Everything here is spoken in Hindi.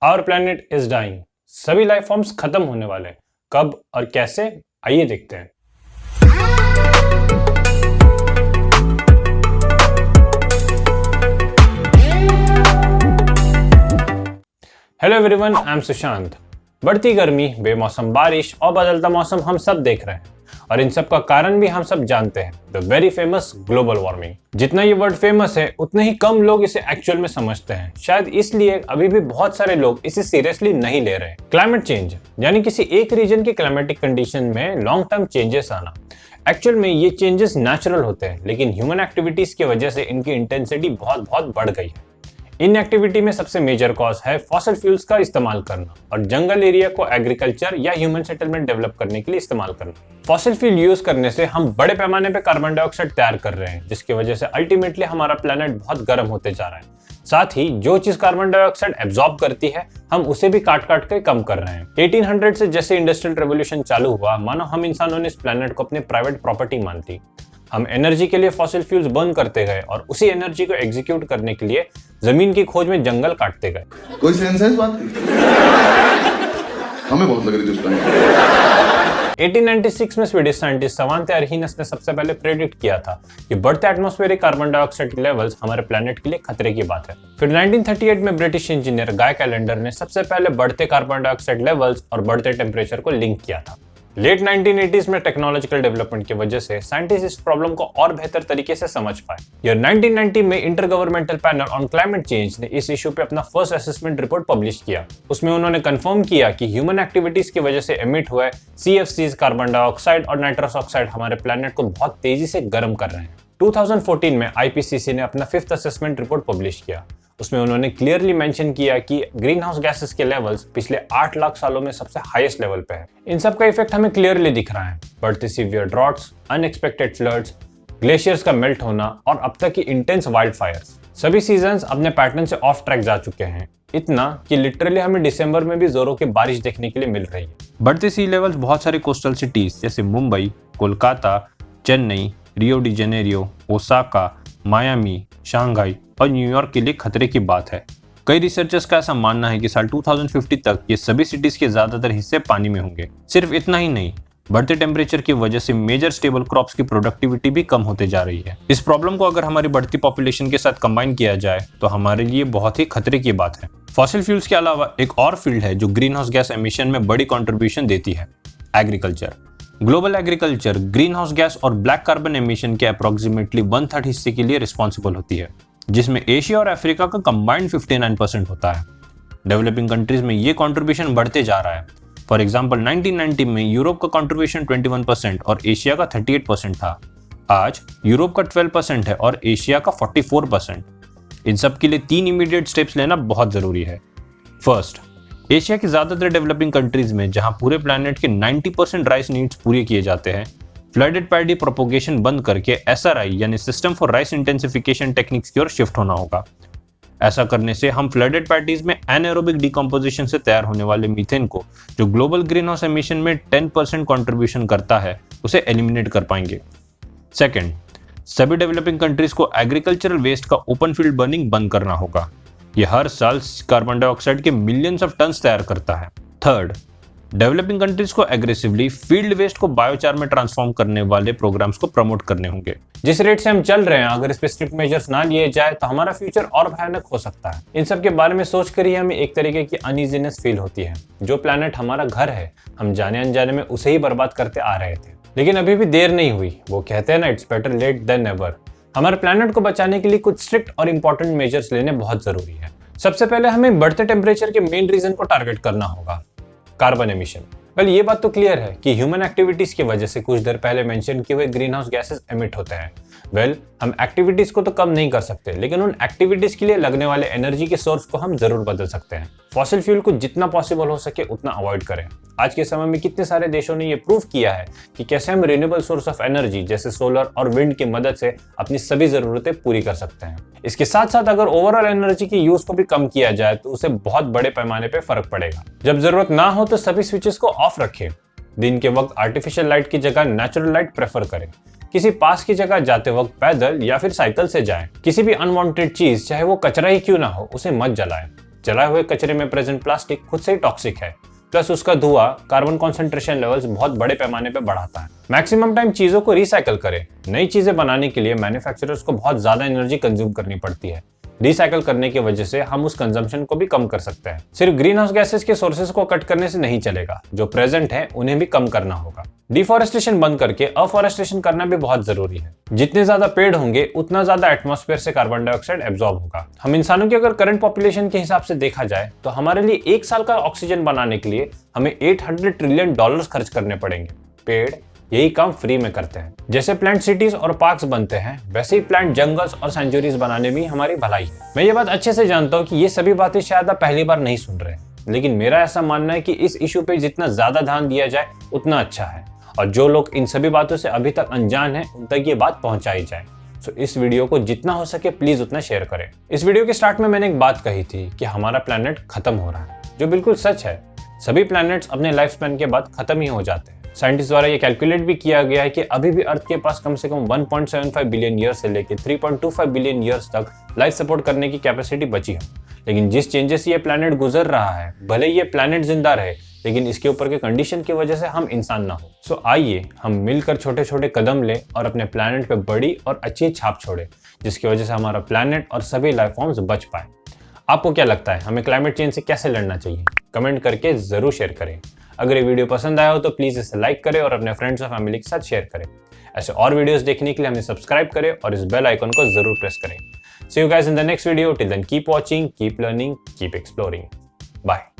Our planet is dying. सभी लाइफ फॉर्म्स खत्म होने वाले। कब और कैसे, आइए देखते हैं। Hello everyone, I am Sushant. बढ़ती गर्मी, बेमौसम बारिश और बदलता मौसम हम सब देख रहे हैं और इन सब का कारण भी हम सब जानते हैं, the very famous global warming. जितना ये वर्ड फेमस है उतने ही कम लोग इसे एक्चुअल में समझते हैं। शायद इसलिए अभी भी बहुत सारे लोग इसे सीरियसली नहीं ले रहे। क्लाइमेट चेंज यानी किसी एक रीजन की क्लाइमेटिक कंडीशन में लॉन्ग टर्म चेंजेस आना। एक्चुअल में ये चेंजेस नेचुरल होते हैं, लेकिन ह्यूमन एक्टिविटीज की वजह से इनकी इंटेंसिटी बहुत बहुत बढ़ गई है। इन एक्टिविटी में सबसे मेजर कॉज है फॉसिल फ्यूल्स का इस्तेमाल करना और जंगल एरिया को एग्रीकल्चर या ह्यूमन सेटलमेंट डेवलप करने के लिए इस्तेमाल करना। फॉसिल फ्यूल यूज करने से हम बड़े पैमाने पे कार्बन डाइऑक्साइड तैयार कर रहे हैं, जिसकी वजह से अल्टीमेटली हमारा प्लेनेट बहुत गर्म होते जा रहा है। साथ ही जो चीज कार्बन डाइऑक्साइड एब्जॉर्ब करती है, हम उसे भी काट काट के कम कर रहे हैं। 1800 से जैसे इंडस्ट्रियल रेवोल्यूशन चालू हुआ, मानो हम इंसानों ने इस प्लेनेट को अपनी प्राइवेट प्रॉपर्टी मान ली। हम एनर्जी के लिए फॉसिल फ्यूल्स बर्न करते गए और उसी एनर्जी को एग्जीक्यूट करने के लिए जमीन की खोज में जंगल काटते गए। कोई सेंस है इस बात की? हमें बहुत लग रही थी उस टाइम। 1896 में स्वीडिश साइंटिस्ट सवांते अरहिनस ने सबसे पहले प्रेडिक्ट किया था कि बढ़ते एटमॉस्फेरिक कार्बन डाइऑक्साइड के लेवल्स हमारे प्लेनेट के लिए खतरे की बात है। फिर 1938 में ब्रिटिश इंजीनियर गाय कैलेंडर ने सबसे पहले बढ़ते कार्बन डाइऑक्साइड लेवल्स और बढ़ते टेम्परेचर को लिंक किया था। लेट 1980s में टेक्नोलॉजिकल डेवलपमेंट की वजह से साइंटिस्ट इस प्रॉब्लम को और बेहतर तरीके से समझ पाए। ईयर 1990 में inter governmental panel on climate change ने इस इशू पे अपना फर्स्ट असेसमेंट रिपोर्ट पब्लिश किया। उसमें उन्होंने कंफर्म किया कि ह्यूमन एक्टिविटीज की वजह से एमिट हुए CFCs, कार्बन डाइऑक्साइड और नाइट्रस ऑक्साइड हमारे प्लेनेट को बहुत तेजी से गर्म कर रहे हैं। 2014 में IPCC ने अपना फिफ्थ असेसमेंट रिपोर्ट पब्लिश किया। उसमें उन्होंने क्लियरली मेंशन किया कि ग्रीन हाउस गैसेस के लेवल्स पिछले 8 लाख सालों में सबसे हाईएस्ट लेवल पे है। इन सब का इफेक्ट हमें क्लियरली दिख रहा है। बढ़ते severe droughts, unexpected floods, glaciers का मेल्ट होना और अब तक की इंटेंस वाइल्ड फायर्स। सभी सीजन्स अपने पैटर्न से ऑफ ट्रैक जा चुके हैं, इतना कि लिटरली हमें दिसंबर में भी जोरों की बारिश देखने के लिए मिल रही है। बढ़ते सी लेवल्स बहुत सारी कोस्टल सिटीज जैसे Mumbai, Kolkata, Chennai, Rio de Janeiro, Osaka, Miami, Shanghai और न्यूयॉर्क के लिए खतरे की बात है। कई रिसर्चर्स का ऐसा मानना है कि साल 2050 तक ये सभी सिटीज के ज्यादातर हिस्से पानी में होंगे। सिर्फ इतना ही नहीं, बढ़ते टेम्परेचर की वजह से मेजर स्टेबल क्रॉप्स की प्रोडक्टिविटी भी कम होते जा रही है। इस प्रॉब्लम को अगर हमारी बढ़ती पॉपुलेशन के साथ कंबाइन किया जाए तो हमारे लिए बहुत ही खतरे की बात है। फॉसिल फ्यूल्स के अलावा एक और फील्ड है जो ग्रीन हाउस गैस एमिशन में बड़ी कॉन्ट्रीब्यूशन देती है, agriculture. Global agriculture green house gas और ब्लैक कार्बन एमिशन के अप्रोक्सीमेटली 1/3 हिस्से के लिए रिस्पॉन्सिबल होती है, जिसमें एशिया और अफ्रीका का कंबाइंड 59% होता है। डेवलपिंग कंट्रीज में ये कंट्रीब्यूशन बढ़ते जा रहा है। फॉर एग्जांपल 1990 में यूरोप का कंट्रीब्यूशन 21% और एशिया का 38% था। आज यूरोप का 12% है और एशिया का 44%। इन सब के लिए 3 इमीडिएट स्टेप्स लेना बहुत जरूरी है। फर्स्ट, एशिया की ज्यादातर डेवलपिंग कंट्रीज में जहां पूरे प्लैनेट के 90% राइस नीड्स पूरे किए जाते हैं, फ्लडेड पैडी प्रोपोगेशन बंद करके SRI यानी system for rice intensification techniques की ओर शिफ्ट होना होगा। ऐसा करने से हम फ्लडेड पैडीज में एनाएरोबिक डिकम्पोजिशन से तैयार होने वाले मीथेन को, जो ग्लोबल ग्रीन हाउस एमिशन में 10% कंट्रीब्यूशन करता है, उसे एलिमिनेट कर पाएंगे। सेकेंड, सभी डेवलपिंग कंट्रीज को एग्रीकल्चरल वेस्ट का ओपन फील्ड बर्निंग बंद करना होगा। यह हर साल कार्बन डाइऑक्साइड के मिलियंस ऑफ टन्स तैयार करता है। थर्ड, डेवलपिंग कंट्रीज को एग्रेसिवली फील्ड वेस्ट को बायोचार में ट्रांसफॉर्म करने वाले प्रोग्राम्स को प्रमोट करने होंगे। जिस रेट से हम चल रहे हैं, अगर इस पे स्ट्रिक्ट मेजर्स ना लिए जाए तो हमारा फ्यूचर और भयानक हो सकता है। इन सब के बारे में सोचकर ही हमें एक तरीके की अनईजीनेस फील होती है। जो प्लैनेट हमारा घर है, हम जाने अनजाने में उसे ही बर्बाद करते आ रहे थे, लेकिन अभी भी देर नहीं हुई। वो कहते हैं ना, it's better late than never. हमारे प्लैनेट को बचाने के लिए कुछ स्ट्रिक्ट और इंपॉर्टेंट मेजर्स लेने बहुत जरूरी है। सबसे पहले हमें बढ़ते टेम्परेचर के मेन रीजन को टारगेट करना होगा, कार्बन एमिशन। वेल, ये बात तो क्लियर है कि ह्यूमन एक्टिविटीज की वजह से कुछ देर पहले मेंशन किए हुए ग्रीन हाउस गैसेस एमिट होते हैं। वेल, हम एक्टिविटीज को तो कम नहीं कर सकते, लेकिन उन एक्टिविटीज के लिए लगने वाले एनर्जी के सोर्स को हम जरूर बदल सकते हैं। फॉसिल फ्यूल को जितना पॉसिबल हो सके उतना अवॉइड करें। आज के समय में कितने सारे देशों ने ये प्रूव किया है कि कैसे हम रिन्यूएबल सोर्स ऑफ एनर्जी जैसे सोलर और विंड की मदद से अपनी सभी जरूरतें पूरी कर सकते हैं। इसके साथ साथ अगर ओवरऑल एनर्जी की यूज को भी कम किया जाए तो उसे बहुत बड़े पैमाने पे फर्क पड़ेगा। जब जरूरत ना हो तो सभी स्विचेस को ऑफ रखें। दिन के वक्त आर्टिफिशियल लाइट की जगह नेचुरल लाइट प्रेफर करें। किसी पास की जगह जाते वक्त पैदल या फिर साइकिल से जाएं। किसी भी अनवांटेड चीज, चाहे वो कचरा ही क्यों ना हो, उसे मत जलाएं। जलाए हुए कचरे में प्रेजेंट प्लास्टिक खुद से ही टॉक्सिक है, प्लस उसका धुआं कार्बन कॉन्सेंट्रेशन लेवल्स बहुत बड़े पैमाने पर बढ़ाता है। मैक्सिमम टाइम चीजों को रिसाइकल करें। नई चीजें बनाने के लिए मैन्युफैक्चरर्स को बहुत ज्यादा एनर्जी कंज्यूम करनी पड़ती है। रिसाइकल करने की वजह से हम उस कंजम्पशन को भी कम कर सकते हैं। सिर्फ ग्रीन हाउस गैसेस के सोर्सेज को कट करने से नहीं चलेगा, जो प्रेजेंट है उन्हें भी कम करना होगा। डिफॉरेस्टेशन बंद करके अफॉरेस्टेशन करना भी बहुत जरूरी है। जितने ज्यादा पेड़ होंगे उतना ज्यादा एटमॉस्फेयर से कार्बन डाइऑक्साइड एब्जॉर्ब होगा। हम इंसानों की अगर करंट पॉपुलेशन के हिसाब से देखा जाए तो हमारे लिए 1 साल का ऑक्सीजन बनाने के लिए हमें $800 ट्रिलियन खर्च करने पड़ेंगे। पेड़ यही काम फ्री में करते हैं। जैसे प्लांट सिटीज और पार्क्स बनते हैं, वैसे ही प्लांट जंगल्स और सेंचुरीज बनाने में हमारी भलाई है। मैं ये बात अच्छे से जानता हूँ कि ये सभी बातें शायद आप पहली बार नहीं सुन रहे, लेकिन मेरा ऐसा मानना है कि इस इशू पे जितना ज्यादा ध्यान दिया जाए उतना अच्छा है, और जो लोग इन सभी बातों से अभी तक अनजान हैं उन तक ये बात पहुंचाई जाए। सो इस वीडियो को जितना हो सके प्लीज उतना शेयर करें। इस वीडियो के स्टार्ट में मैंने एक बात कही थी कि हमारा प्लैनेट खत्म हो रहा है, जो बिल्कुल सच है। सभी प्लैनेट्स अपने लाइफ स्पैन के बाद खत्म ही हो जाते हैं। साइंटिस्ट द्वारा ये कैलकुलेट भी किया गया है कि अभी भी अर्थ के पास कम से कम 1.75 बिलियन ईयर्स से लेकर 3.25 बिलियन ईयर्स तक लाइफ सपोर्ट करने की कैपेसिटी बची है। लेकिन जिस चेंजेस ये प्लैनेट गुजर रहा है, भले ये प्लैनेट जिंदा रहे, लेकिन इसके ऊपर के कंडीशन की वजह से हम इंसान ना हो। सो आइए हम मिलकर छोटे छोटे कदम लें और अपने प्लैनेट पे बड़ी और अच्छी छाप छोड़े, जिसकी वजह से हमारा प्लैनेट और सभी लाइफ फॉर्म्स बच पाए। आपको क्या लगता है, हमें क्लाइमेट चेंज से कैसे लड़ना चाहिए? कमेंट करके जरूर शेयर करें। अगर ये वीडियो पसंद आया हो तो प्लीज इसे लाइक करें और अपने फ्रेंड्स और फैमिली के साथ शेयर करें। ऐसे और वीडियोस देखने के लिए हमें सब्सक्राइब करें और इस बेल आइकन को जरूर प्रेस करें। See you guys in the next video. Till then, keep watching, keep learning, keep exploring. Bye.